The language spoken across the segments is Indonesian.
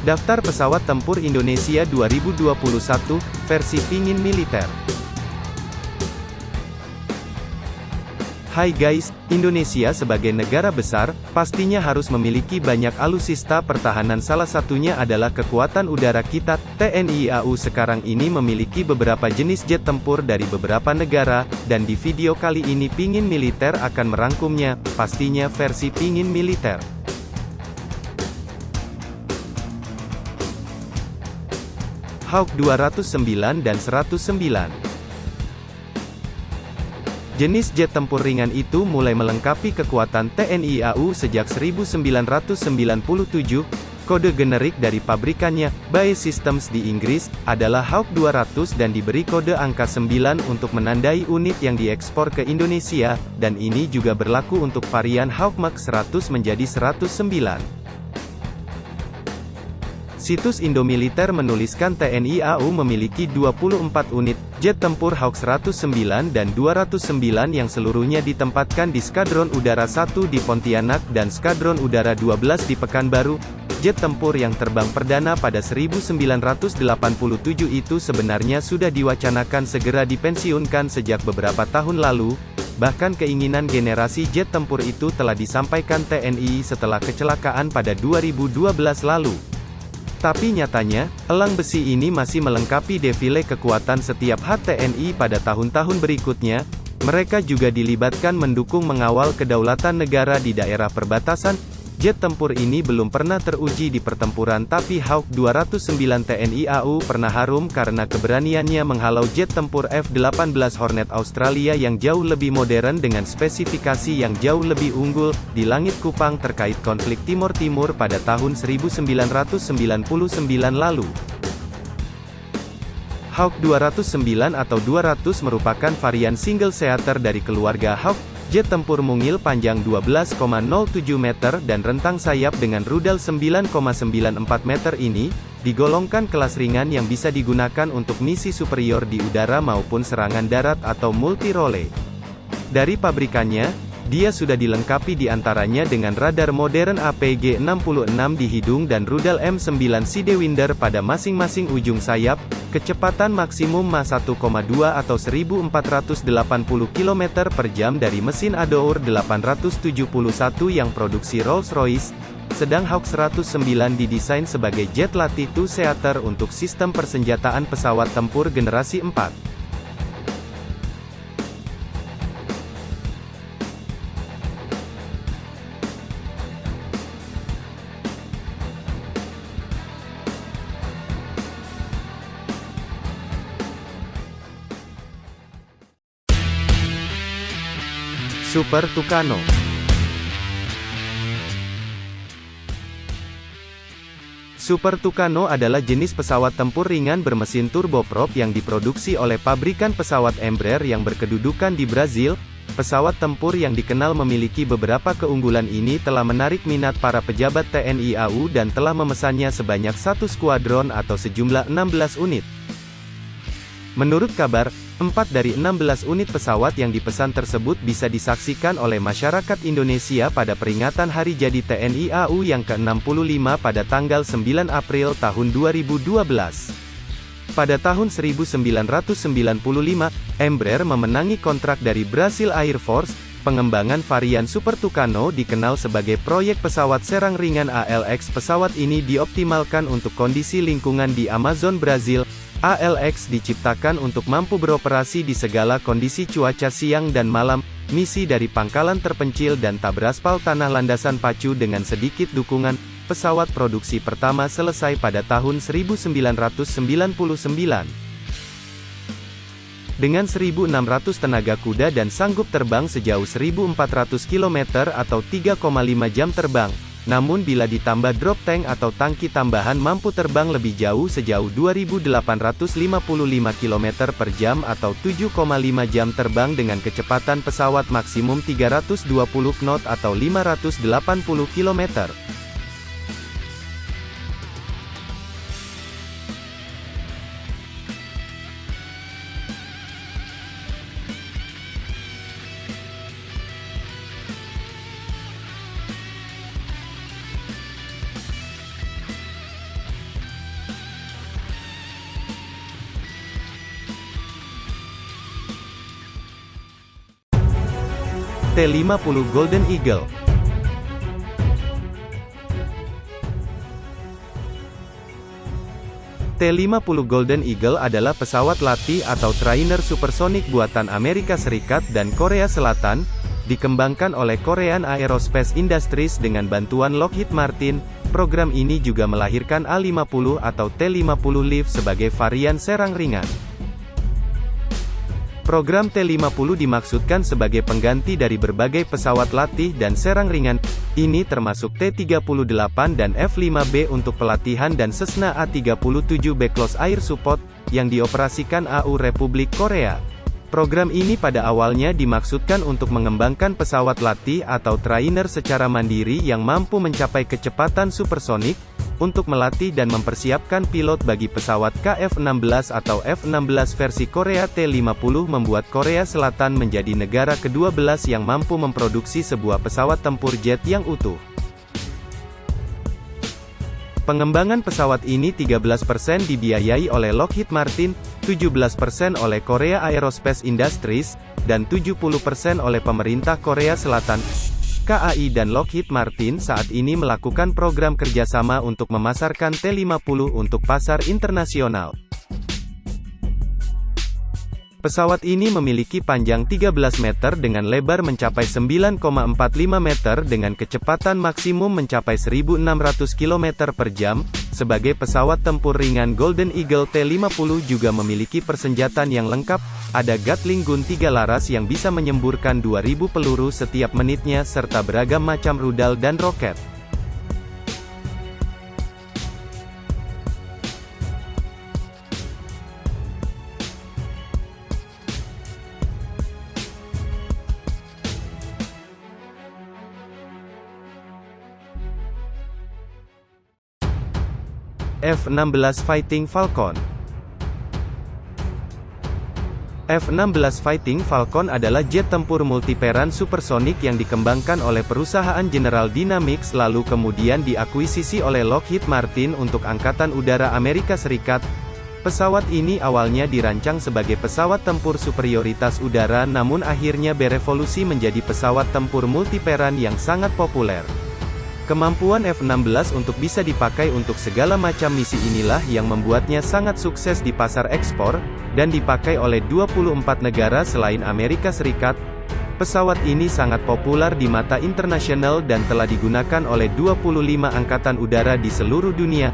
Daftar pesawat tempur Indonesia 2021, versi pingin militer. Hai guys, Indonesia sebagai negara besar, pastinya harus memiliki banyak alutsista pertahanan, salah satunya adalah kekuatan udara kita. TNI AU sekarang ini memiliki beberapa jenis jet tempur dari beberapa negara, dan di video kali ini pingin militer akan merangkumnya, pastinya versi pingin militer. Hawk 209 dan 109. Jenis jet tempur ringan itu mulai melengkapi kekuatan TNI AU sejak 1997. Kode generik dari pabrikannya, BAE Systems di Inggris, adalah Hawk 200 dan diberi kode angka 9 untuk menandai unit yang diekspor ke Indonesia, dan ini juga berlaku untuk varian Hawk Mark 100 menjadi 109. Situs Indomiliter menuliskan TNI AU memiliki 24 unit jet tempur Hawk 109 dan 209 yang seluruhnya ditempatkan di Skadron Udara 1 di Pontianak dan Skadron Udara 12 di Pekanbaru. Jet tempur yang terbang perdana pada 1987 itu sebenarnya sudah diwacanakan segera dipensiunkan sejak beberapa tahun lalu. Bahkan keinginan generasi jet tempur itu telah disampaikan TNI setelah kecelakaan pada 2012 lalu. Tapi nyatanya, elang besi ini masih melengkapi defile kekuatan setiap HTNI pada tahun-tahun berikutnya. Mereka juga dilibatkan mendukung mengawal kedaulatan negara di daerah perbatasan. Jet tempur ini belum pernah teruji di pertempuran, tapi Hawk 209 TNI AU pernah harum karena keberaniannya menghalau jet tempur F-18 Hornet Australia yang jauh lebih modern dengan spesifikasi yang jauh lebih unggul, di langit Kupang terkait konflik Timur Timur pada tahun 1999 lalu. Hawk 209 atau 200 merupakan varian single seater dari keluarga Hawk. Jet tempur mungil panjang 12,07 meter dan rentang sayap dengan rudal 9,94 meter ini, digolongkan kelas ringan yang bisa digunakan untuk misi superior di udara maupun serangan darat atau multi-role. Dari pabrikannya, dia sudah dilengkapi diantaranya dengan radar modern APG-66 di hidung dan rudal M9 Sidewinder pada masing-masing ujung sayap, kecepatan maksimum Mach 1,2 atau 1480 km per jam dari mesin Adour 871 yang produksi Rolls-Royce, sedang Hawk 109 didesain sebagai jet latih two-seater untuk sistem persenjataan pesawat tempur generasi 4. Super Tucano. Super Tucano adalah jenis pesawat tempur ringan bermesin turboprop yang diproduksi oleh pabrikan pesawat Embraer yang berkedudukan di Brazil. Pesawat tempur yang dikenal memiliki beberapa keunggulan ini telah menarik minat para pejabat TNI AU dan telah memesannya sebanyak satu skuadron atau sejumlah 16 unit. Menurut kabar, 4 dari 16 unit pesawat yang dipesan tersebut bisa disaksikan oleh masyarakat Indonesia pada peringatan Hari Jadi TNI AU yang ke-65 pada tanggal 9 April tahun 2012. Pada tahun 1995, Embraer memenangi kontrak dari Brazil Air Force. Pengembangan varian Super Tucano dikenal sebagai proyek pesawat serang ringan ALX. Pesawat ini dioptimalkan untuk kondisi lingkungan di Amazon Brazil. ALX diciptakan untuk mampu beroperasi di segala kondisi cuaca siang dan malam, misi dari pangkalan terpencil dan tak beraspal tanah landasan pacu dengan sedikit dukungan. Pesawat produksi pertama selesai pada tahun 1999. Dengan 1.600 tenaga kuda dan sanggup terbang sejauh 1.400 km atau 3,5 jam terbang. Namun bila ditambah drop tank atau tangki tambahan mampu terbang lebih jauh sejauh 2.855 km per jam atau 7,5 jam terbang dengan kecepatan pesawat maksimum 320 knot atau 580 km. T-50 Golden Eagle. T-50 Golden Eagle adalah pesawat latih atau trainer supersonik buatan Amerika Serikat dan Korea Selatan, dikembangkan oleh Korean Aerospace Industries dengan bantuan Lockheed Martin. Program ini juga melahirkan A-50 atau T-50 Leaf sebagai varian serang ringan. Program T-50 dimaksudkan sebagai pengganti dari berbagai pesawat latih dan serang ringan, ini termasuk T-38 dan F-5B untuk pelatihan dan Cessna A-37B Close Air Support, yang dioperasikan AU Republik Korea. Program ini pada awalnya dimaksudkan untuk mengembangkan pesawat latih atau trainer secara mandiri yang mampu mencapai kecepatan supersonik, untuk melatih dan mempersiapkan pilot bagi pesawat KF-16 atau F-16 versi Korea. T-50 membuat Korea Selatan menjadi negara ke-12 yang mampu memproduksi sebuah pesawat tempur jet yang utuh. Pengembangan pesawat ini 13% dibiayai oleh Lockheed Martin, 17% oleh Korea Aerospace Industries, dan 70% oleh pemerintah Korea Selatan. KAI dan Lockheed Martin saat ini melakukan program kerjasama untuk memasarkan T-50 untuk pasar internasional. Pesawat ini memiliki panjang 13 meter dengan lebar mencapai 9,45 meter dengan kecepatan maksimum mencapai 1.600 km per jam. Sebagai pesawat tempur ringan Golden Eagle, T-50 juga memiliki persenjataan yang lengkap, ada Gatling Gun 3 laras yang bisa menyemburkan 2.000 peluru setiap menitnya serta beragam macam rudal dan roket. F-16 Fighting Falcon. F-16 Fighting Falcon adalah jet tempur multiperan supersonik yang dikembangkan oleh perusahaan General Dynamics lalu kemudian diakuisisi oleh Lockheed Martin untuk Angkatan Udara Amerika Serikat. Pesawat ini awalnya dirancang sebagai pesawat tempur superioritas udara namun akhirnya berevolusi menjadi pesawat tempur multiperan yang sangat populer. Kemampuan F-16 untuk bisa dipakai untuk segala macam misi inilah yang membuatnya sangat sukses di pasar ekspor, dan dipakai oleh 24 negara selain Amerika Serikat. Pesawat ini sangat populer di mata internasional dan telah digunakan oleh 25 angkatan udara di seluruh dunia.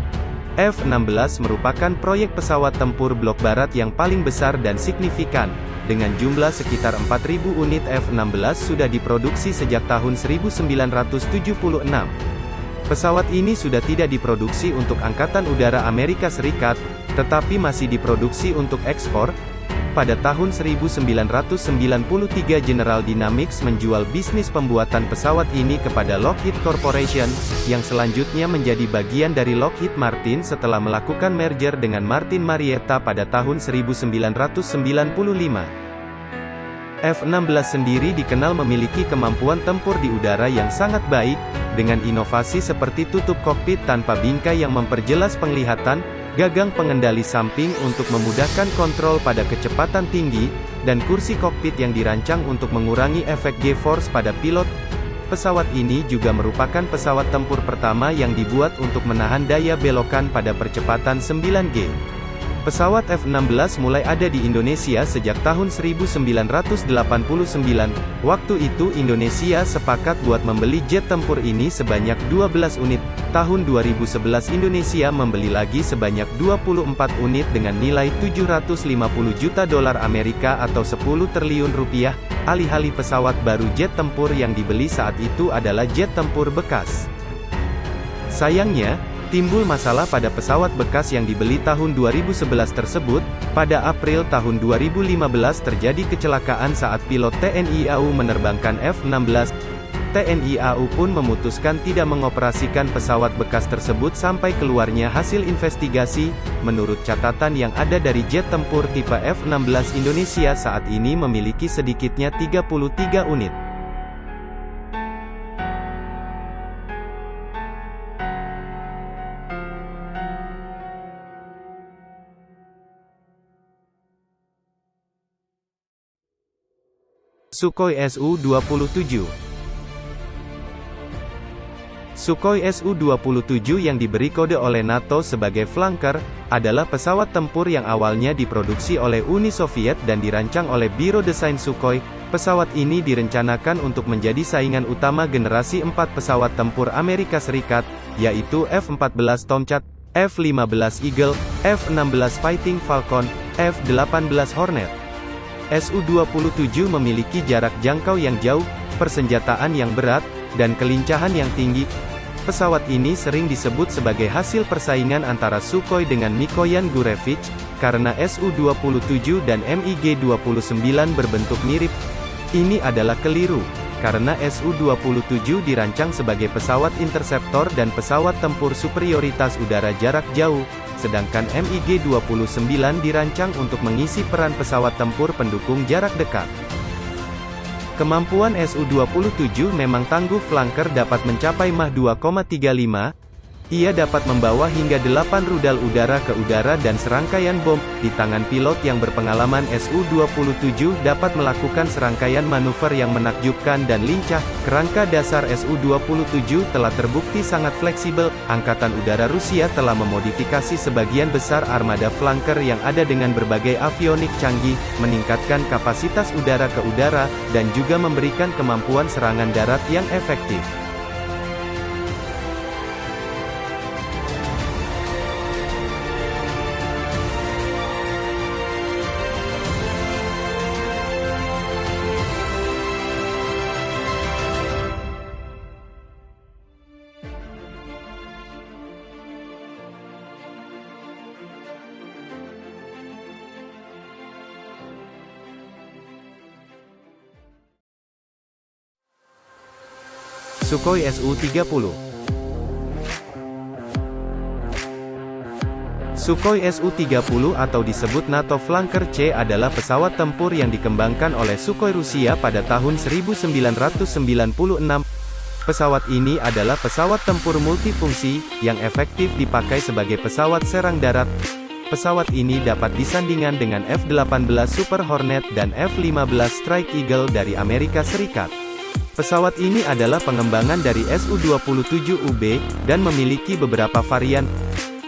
F-16 merupakan proyek pesawat tempur blok barat yang paling besar dan signifikan. Dengan jumlah sekitar 4.000 unit F-16 sudah diproduksi sejak tahun 1976. Pesawat ini sudah tidak diproduksi untuk Angkatan Udara Amerika Serikat, tetapi masih diproduksi untuk ekspor. Pada tahun 1993 General Dynamics menjual bisnis pembuatan pesawat ini kepada Lockheed Corporation, yang selanjutnya menjadi bagian dari Lockheed Martin setelah melakukan merger dengan Martin Marietta pada tahun 1995. F-16 sendiri dikenal memiliki kemampuan tempur di udara yang sangat baik, dengan inovasi seperti tutup kokpit tanpa bingkai yang memperjelas penglihatan, gagang pengendali samping untuk memudahkan kontrol pada kecepatan tinggi, dan kursi kokpit yang dirancang untuk mengurangi efek G-force pada pilot. Pesawat ini juga merupakan pesawat tempur pertama yang dibuat untuk menahan daya belokan pada percepatan 9G. Pesawat F-16 mulai ada di Indonesia sejak tahun 1989. Waktu itu Indonesia sepakat buat membeli jet tempur ini sebanyak 12 unit. Tahun 2011 Indonesia membeli lagi sebanyak 24 unit dengan nilai 750 juta dolar Amerika atau 10 triliun rupiah. Alih-alih pesawat baru, jet tempur yang dibeli saat itu adalah jet tempur bekas. Sayangnya, timbul masalah pada pesawat bekas yang dibeli tahun 2011 tersebut. Pada April tahun 2015 terjadi kecelakaan saat pilot TNI AU menerbangkan F-16. TNI AU pun memutuskan tidak mengoperasikan pesawat bekas tersebut sampai keluarnya hasil investigasi. Menurut catatan yang ada dari jet tempur tipe F-16, Indonesia saat ini memiliki sedikitnya 33 unit. Sukhoi Su-27. Sukhoi Su-27 yang diberi kode oleh NATO sebagai flanker, adalah pesawat tempur yang awalnya diproduksi oleh Uni Soviet dan dirancang oleh Biro Desain Sukhoi. Pesawat ini direncanakan untuk menjadi saingan utama generasi 4 pesawat tempur Amerika Serikat, yaitu F-14 Tomcat, F-15 Eagle, F-16 Fighting Falcon, F-18 Hornet. Su-27 memiliki jarak jangkau yang jauh, persenjataan yang berat, dan kelincahan yang tinggi. Pesawat ini sering disebut sebagai hasil persaingan antara Sukhoi dengan Mikoyan Gurevich, karena Su-27 dan MiG-29 berbentuk mirip. Ini adalah keliru, karena Su-27 dirancang sebagai pesawat interceptor dan pesawat tempur superioritas udara jarak jauh, sedangkan MiG-29 dirancang untuk mengisi peran pesawat tempur pendukung jarak dekat. Kemampuan Su-27 memang tangguh. Flanker dapat mencapai Mach 2,35. Ia dapat membawa hingga 8 rudal udara ke udara dan serangkaian bom. Di tangan pilot yang berpengalaman, Su-27 dapat melakukan serangkaian manuver yang menakjubkan dan lincah. Kerangka dasar Su-27 telah terbukti sangat fleksibel. Angkatan Udara Rusia telah memodifikasi sebagian besar armada flanker yang ada dengan berbagai avionik canggih, meningkatkan kapasitas udara ke udara, dan juga memberikan kemampuan serangan darat yang efektif. Sukhoi Su-30. Sukhoi Su-30 atau disebut NATO Flanker C adalah pesawat tempur yang dikembangkan oleh Sukhoi Rusia pada tahun 1996. Pesawat ini adalah pesawat tempur multifungsi, yang efektif dipakai sebagai pesawat serang darat. Pesawat ini dapat disandingkan dengan F-18 Super Hornet dan F-15 Strike Eagle dari Amerika Serikat. Pesawat ini adalah pengembangan dari Su-27UB, dan memiliki beberapa varian.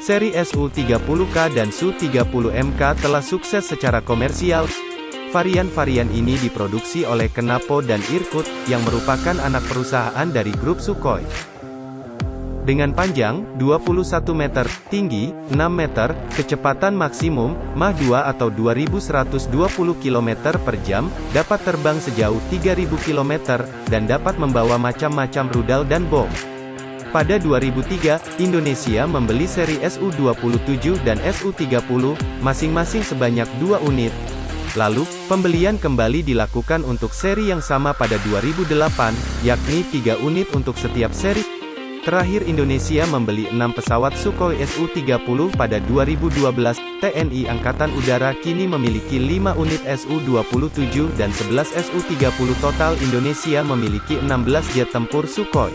Seri Su-30K dan Su-30MK telah sukses secara komersial. Varian-varian ini diproduksi oleh Knapo dan Irkut, yang merupakan anak perusahaan dari grup Sukhoi. Dengan panjang 21 meter, tinggi 6 meter, kecepatan maksimum Mach 2 atau 2120 km per jam, dapat terbang sejauh 3000 km, dan dapat membawa macam-macam rudal dan bom. Pada 2003, Indonesia membeli seri Su-27 dan Su-30, masing-masing sebanyak 2 unit. Lalu, pembelian kembali dilakukan untuk seri yang sama pada 2008, yakni 3 unit untuk setiap seri. Terakhir Indonesia membeli 6 pesawat Sukhoi Su-30 pada 2012. TNI Angkatan Udara kini memiliki 5 unit Su-27 dan 11 Su-30. Total Indonesia memiliki 16 jet tempur Sukhoi.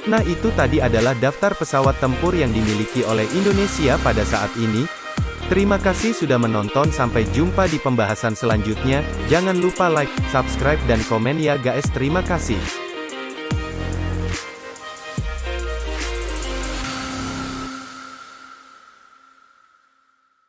Nah, itu tadi adalah daftar pesawat tempur yang dimiliki oleh Indonesia pada saat ini. Terima kasih sudah menonton, sampai jumpa di pembahasan selanjutnya. Jangan lupa like, subscribe dan komen ya guys. Terima kasih.